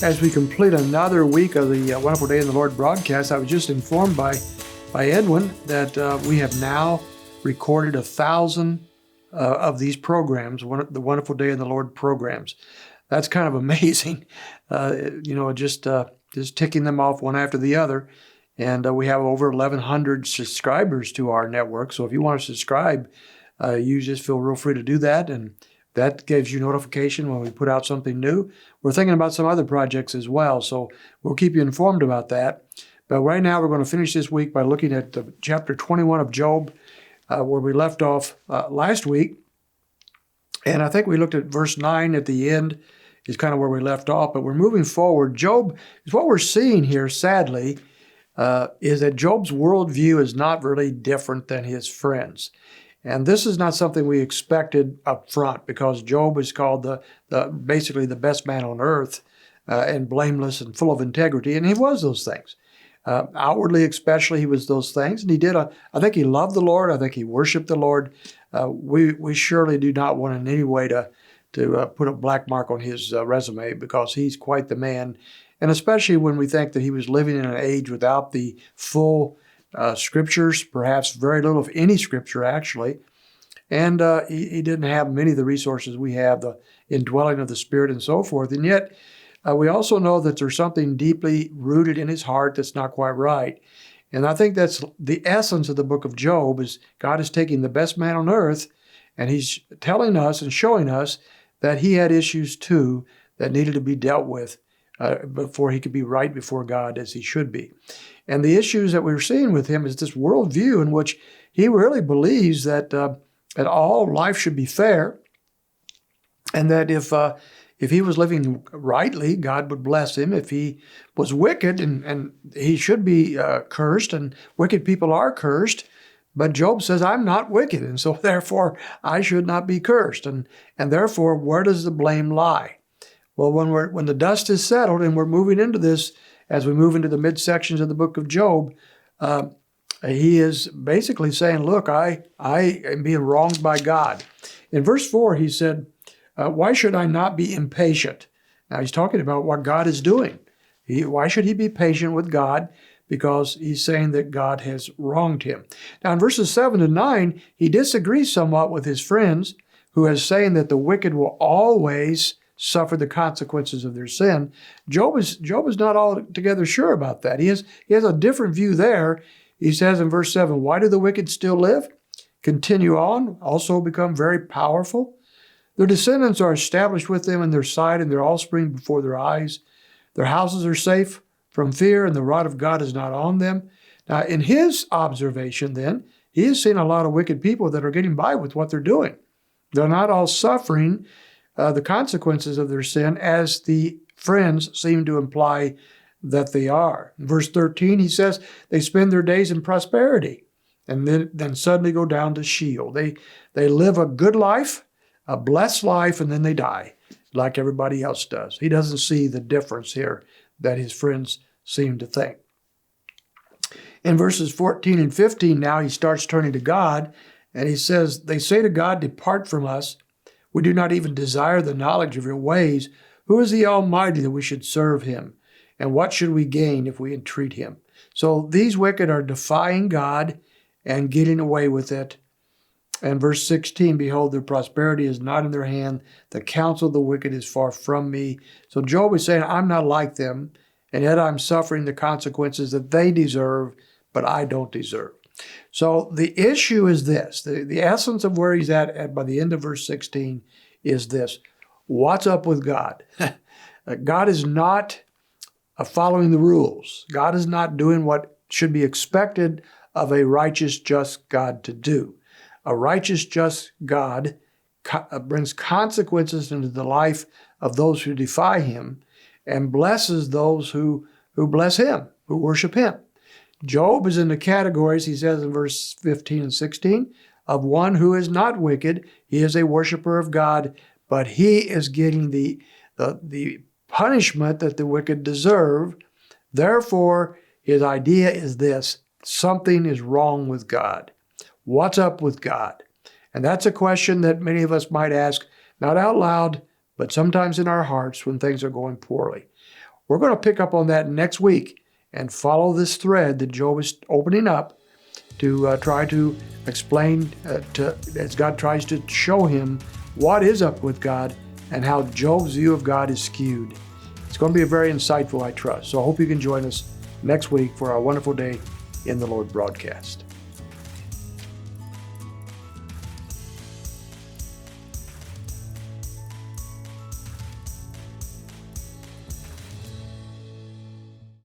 As we complete another week of the Wonderful Day in the Lord broadcast, I was just informed by Edwin that we have now recorded 1,000 of these programs, the Wonderful Day in the Lord programs. That's kind of amazing, just ticking them off one after the other. And we have over 1,100 subscribers to our network. So if you want to subscribe, you just feel real free to do that. And that gives you notification when we put out something new. We're thinking about some other projects as well, so we'll keep you informed about that. But right now, we're going to finish this week by looking at chapter 21 of Job, where we left off last week. And I think we looked at verse 9 at the end is kind of where we left off, but we're moving forward. Job, is what we're seeing here, sadly, is that Job's worldview is not really different than his friends. And this is not something we expected up front, because Job is called basically the best man on earth, and blameless and full of integrity, and he was those things. Outwardly especially, he was those things, and I think he loved the Lord. I think he worshiped the Lord. We surely do not want in any way to put a black mark on his resume, because he's quite the man, and especially when we think that he was living in an age without the full scriptures, perhaps very little of any scripture actually, and he didn't have many of the resources we have, the indwelling of the Spirit and so forth. And yet we also know that there's something deeply rooted in his heart that's not quite right. And I think that's the essence of the book of Job, is God is taking the best man on earth, and he's telling us and showing us that he had issues too that needed to be dealt with before he could be right before God as he should be. And the issues that we're seeing with him is this worldview in which he really believes that all life should be fair, and that if he was living rightly, God would bless him. If he was wicked, and he should be cursed, and wicked people are cursed. But Job says, I'm not wicked, and so therefore I should not be cursed. And therefore, where does the blame lie? Well, when the dust is settled and we're moving into this, as we move into the midsections of the book of Job, he is basically saying, look, I am being wronged by God. In verse 4, he said, why should I not be impatient? Now, he's talking about what God is doing. Why should he be patient with God? Because he's saying that God has wronged him. Now, in verses 7 and 9, he disagrees somewhat with his friends, who is saying that the wicked will always suffer the consequences of their sin. Job is not altogether sure about that. He has a different view there. He says in verse 7, why do the wicked still live? Continue on, also become very powerful. Their descendants are established with them in their sight, and their offspring before their eyes. Their houses are safe from fear, and the rod of God is not on them. Now, in his observation then, he has seen a lot of wicked people that are getting by with what they're doing. They're not all suffering the consequences of their sin, as the friends seem to imply that they are. In verse 13, he says, they spend their days in prosperity, and then suddenly go down to Sheol. They live a good life, a blessed life, and then they die, like everybody else does. He doesn't see the difference here that his friends seem to think. In verses 14 and 15, now he starts turning to God, and he says, they say to God, depart from us. We do not even desire the knowledge of your ways. Who is the Almighty that we should serve him? And what should we gain if we entreat him? So these wicked are defying God and getting away with it. And verse 16, behold, their prosperity is not in their hand. The counsel of the wicked is far from me. So Job is saying, I'm not like them, and yet I'm suffering the consequences that they deserve, but I don't deserve. So the issue is this. The essence of where he's at by the end of verse 16 is this. What's up with God? God is not following the rules. God is not doing what should be expected of a righteous, just God to do. A righteous, just God brings consequences into the life of those who defy him, and blesses those who bless him, who worship him. Job is in the categories, he says in verse 15 and 16, of one who is not wicked. He is a worshiper of God, but he is getting the punishment that the wicked deserve. Therefore, his idea is this: something is wrong with God. What's up with God? And that's a question that many of us might ask, not out loud, but sometimes in our hearts when things are going poorly. We're going to pick up on that next week and follow this thread that Job is opening up to try to explain, as God tries to show him what is up with God and how Job's view of God is skewed. It's going to be very insightful, I trust. So I hope you can join us next week for our Wonderful Day in the Lord broadcast.